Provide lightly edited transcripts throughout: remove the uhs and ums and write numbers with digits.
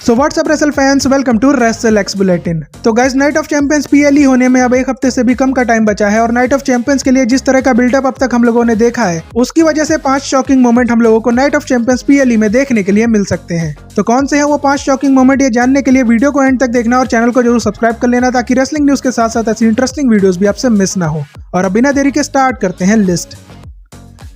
So what's up wrestle fans, welcome to wrestle X bulletin. तो guys, night of champions PLE होने में अब एक हफ्ते से भी कम का टाइम बचा है और नाइट ऑफ चैंपियंस के लिए जिस तरह का बिल्डअप अब तक हम लोगों ने देखा है, उसकी वजह से 5 शॉकिंग मोमेंट हम लोगों को नाइट ऑफ चैंपियंस PLE में देखने के लिए मिल सकते हैं। तो कौन से हैं वो 5 शॉकिंग मोमेंट, ये जानने के लिए वीडियो को एंड तक देखना और चैनल को जरूर सब्सक्राइब कर लेना ताकि रेसलिंग न्यूज के साथ साथ ऐसी इंटरेस्टिंग वीडियोस भी आपसे मिस ना हो। और अब बिना देरी के स्टार्ट करते हैं लिस्ट।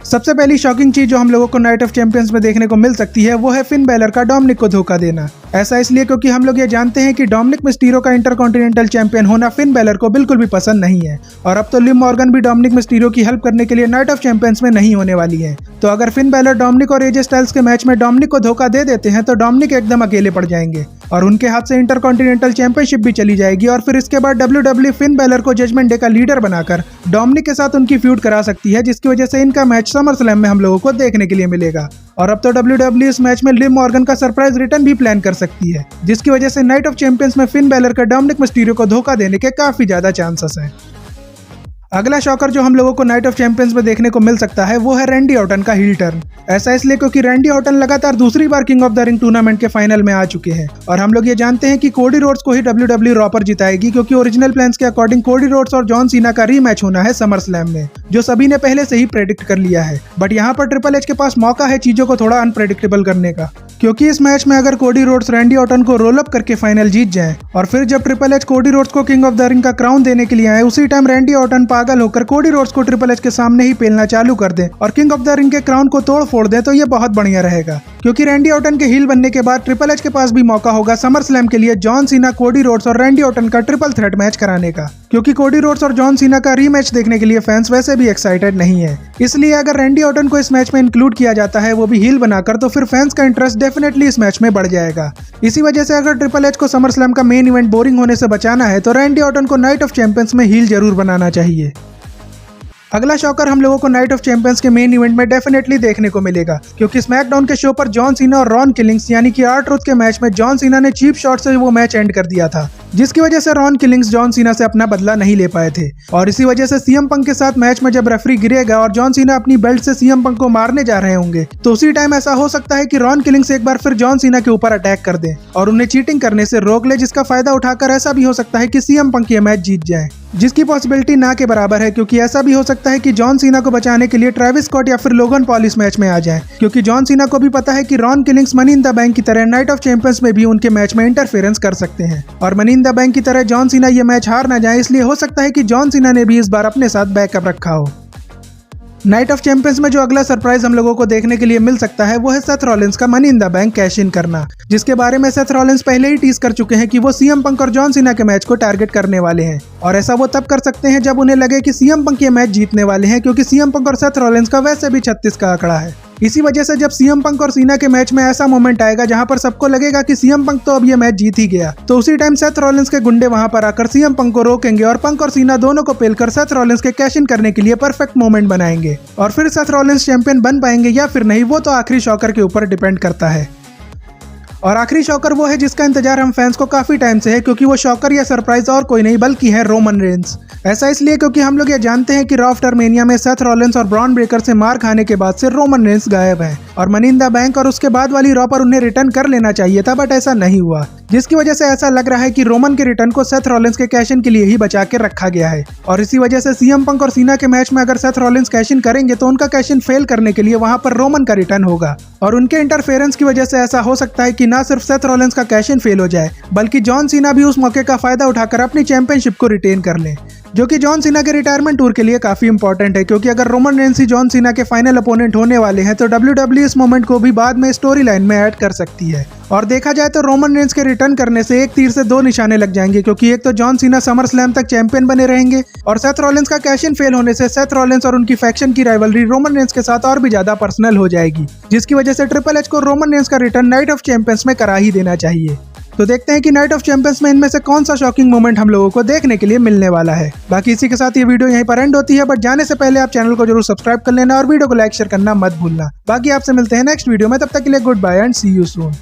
सबसे पहली शॉकिंग चीज जो हम लोगों को नाइट ऑफ चैंपियंस में देखने को मिल सकती है वो है फिन बैलर का डोमिनिक को धोखा देना। ऐसा इसलिए क्योंकि हम लोग ये जानते हैं कि डोमिनिक मिस्टीरियो का इंटरकॉन्टिनेंटल चैंपियन होना फिन बैलर को बिल्कुल भी पसंद नहीं है और अब तो लिव मॉर्गन भी डोमिनिक मिस्टीरियो की हेल्प करने के लिए नाइट ऑफ चैंपियंस में नहीं होने वाली है। तो अगर फिन बैलर डोमिनिक और एजे स्टाइल्स के मैच में डोमिनिक को धोखा दे देते हैं तो डोमिनिक एकदम अकेले पड़ जाएंगे और उनके हाथ से इंटरकॉन्टिनेंटल चैंपियनशिप भी चली जाएगी और फिर इसके बाद WWE फिन बैलर को जजमेंट डे का लीडर बनाकर डोमिनिक के साथ उनकी फ्यूड करा सकती है, जिसकी वजह से इनका मैच समर स्लैम में हम लोगों को देखने के लिए मिलेगा। और अब तो WWE इस मैच में लिव मॉर्गन का सरप्राइज रिटर्न भी प्लान कर सकती है, जिसकी वजह से नाइट ऑफ चैंपियंस में फिन बैलर का डोमिनिक मिस्टीरियो को धोखा देने के काफी ज्यादा चांसेस हैं। अगला शॉकर जो हम लोगों को नाइट ऑफ चैंपियंस में देखने को मिल सकता है वो है रैंडी ऑर्टन का हील टर्न। ऐसा इसलिए क्योंकि रैंडी ऑर्टन लगातार दूसरी बार king of the ring tournament के फाइनल में आ चुके हैं और हम लोग ये जानते हैं कि कोडी रोड्स को ही WWE रॉ पर जिताएगी, क्योंकि ओरिजिनल प्लान्स के अकॉर्डिंग कोडी रोड्स और जॉन सीना का रीमैच होना है समर स्लैम में, जो सभी ने पहले से ही प्रेडिक्ट कर लिया है। बट यहाँ पर ट्रिपल एच के पास मौका है चीजों को थोड़ा अनप्रेडिक्टेबल करने का, क्योंकि इस मैच में अगर कोडी रोड्स रैंडी ऑर्टन को रोल अप करके फाइनल जीत जाए और फिर जब ट्रिपल एच कोडी रोड्स को किंग ऑफ द रिंग का क्राउन देने के लिए आए, उसी टाइम रैंडी ऑर्टन पागल होकर कोडी रोड्स को ट्रिपल एच के सामने ही पेलना चालू कर दे और किंग ऑफ द रिंग के क्राउन को तोड़ फोड़ दे, तो ये बहुत बढ़िया रहेगा। क्योंकि रैंडी ऑर्टन के हील बनने के बाद ट्रिपल एच के पास भी मौका होगा समर स्लैम के लिए जॉन सीना, कोडी रोड्स और रैंडी ऑर्टन का ट्रिपल थ्रेट मैच कराने का, क्योंकि कोडी रोड्स और जॉन सीना का रीमैच देखने के लिए फैंस वैसे भी एक्साइटेड नहीं है। इसलिए अगर रैंडी ऑर्टन को इस मैच में इंक्लूड किया जाता है, वो भी हील बनाकर, तो फिर फैंस का इंटरेस्ट डेफिनेटली इस मैच में बढ़ जाएगा। इसी वजह से अगर ट्रिपल एच को समर स्लैम का मेन इवेंट बोरिंग होने से बचाना है तो रैंडी ऑर्टन को नाइट ऑफ चैंपियंस में हील जरूर बनाना चाहिए। अगला शॉकर हम लोगों को नाइट ऑफ चैंपियंस के मेन इवेंट में डेफिनेटली देखने को मिलेगा, क्योंकि स्मैकडाउन के शो पर जॉन सीना और रॉन किलिंग्स यानी कि R-Truth के मैच में जॉन सीना ने चीप शॉट से वो मैच एंड कर दिया था, जिसकी वजह से रॉन किलिंग्स जॉन सीना से अपना बदला नहीं ले पाए थे। और इसी वजह से CM पंक के साथ मैच में जब रेफरी गिरेगा और जॉन सीना अपनी बेल्ट से CM पंक को मारने जा रहे होंगे, तो उसी टाइम ऐसा हो सकता है कि रॉन किलिंग्स एक बार फिर जॉन सीना के ऊपर अटैक कर दे और उन्हें चीटिंग करने से रोक ले, जिसका फायदा उठाकर ऐसा भी हो सकता है कि CM पंक ये मैच जीत जाए, जिसकी पॉसिबिलिटी ना के बराबर है, क्योंकि ऐसा भी हो सकता है कि जॉन सीना को बचाने के लिए ट्रेविस स्कॉट या फिर लोगन पॉल इस मैच में आ जाए, क्योंकि जॉन सीना को भी पता है कि Ron killings money in the bank की तरह नाइट ऑफ चैंपियंस में भी उनके मैच में इंटरफेरेंस कर सकते हैं और मनी इन द बैंक की तरह जॉन सीना ये मैच हार ना जाए, इसलिए हो सकता है कि जॉन सीना ने भी इस बार अपने साथ बैकअप रखा हो। नाइट ऑफ चैंपियंस में जो अगला सरप्राइज हम लोगों को देखने के लिए मिल सकता है वो है सेथ रॉलिंस का money in the bank cash in करना, जिसके बारे में सेथ रॉलिंस पहले ही टीज कर चुके हैं कि वो CM पंक और जॉन सीना के मैच को टारगेट करने वाले हैं और ऐसा वो तब कर सकते हैं जब उन्हें लगे कि CM पंक ये मैच जीतने वाले हैं, क्योंकि CM पंक और सेथ रॉलिंस का वैसे भी 36 का आंकड़ा है। इसी वजह से जब CM पंक और सीना के मैच में ऐसा मोमेंट आएगा जहां पर सबको लगेगा कि CM पंक तो अब ये मैच जीत ही गया, तो उसी टाइम सेथ रॉलिंस के गुंडे वहां पर आकर CM पंक को रोकेंगे और पंक और सीना दोनों को पेलकर सेथ रॉलिंस के कैश इन करने के लिए परफेक्ट मोमेंट बनाएंगे और फिर सेथ रॉलिंस चैंपियन बन पाएंगे या फिर नहीं, वो तो आखिरी शॉकर के ऊपर डिपेंड करता है। और आखिरी शॉकर वो है जिसका इंतजार हम फैंस को काफी टाइम से है, क्योंकि वो शॉकर या सरप्राइज और कोई नहीं बल्कि है रोमन रेंस। ऐसा इसलिए क्योंकि हम लोग ये जानते हैं कि रॉ आफ्टर मेनिया में सेथ रॉलिंस और ब्रॉन ब्रेकर से मार खाने के बाद से रोमन रेंस गायब हैं और मनी इन द बैंक और उसके बाद वाली रॉ पर उन्हें रिटर्न कर लेना चाहिए था, बट ऐसा नहीं हुआ, जिसकी वजह से ऐसा लग रहा है कि रोमन के रिटर्न को सेथ रॉलिंस के कैश इन के लिए ही बचा के रखा गया है। और इसी वजह से CM पंक और सीना के मैच में अगर सेथ रॉलिंस कैश इन करेंगे तो उनका कैश इन फेल करने के लिए वहां पर रोमन का रिटर्न होगा और उनके इंटरफेरेंस की वजह से ऐसा हो सकता है कि ना सिर्फ सेथ रॉलिंस का कैश इन फेल हो जाए, बल्कि जॉन सीना भी उस मौके का फायदा उठाकर अपनी चैंपियनशिप को रिटेन कर ले, जो कि जॉन सीना के रिटायरमेंट टूर के लिए काफी इंपॉर्टेंट है, क्योंकि अगर रोमन रेंस ही जॉन सीना के फाइनल अपोनेंट होने वाले हैं तो WWE इस मोमेंट को भी बाद में स्टोरी लाइन में ऐड कर सकती है। और देखा जाए तो रोमन रेंस के रिटर्न करने से एक तीर से 2 निशाने लग जाएंगे, क्योंकि एक तो जॉन सीना समर स्लैम तक चैंपियन बने रहेंगे और सेथ रॉलिंस का कैश इन फेल होने से सेथ रॉलिंस और उनकी फैक्शन की राइवलरी रोमन रेंस के साथ और भी ज्यादा पर्सनल हो जाएगी, जिसकी वजह से ट्रिपल एच को रोमन रेंस का रिटर्न नाइट ऑफ चैंपियंस में करा ही देना चाहिए। तो देखते हैं कि नाइट ऑफ चैंपियंस में इनमें से कौन सा शॉकिंग मोमेंट हम लोगों को देखने के लिए मिलने वाला है। बाकी इसी के साथ ये वीडियो यहीं पर एंड होती है, बट जाने से पहले आप चैनल को जरूर सब्सक्राइब कर लेना और वीडियो को लाइक शेयर करना मत भूलना। बाकी आपसे मिलते हैं नेक्स्ट वीडियो में, तब तक के लिए good bye and see you soon.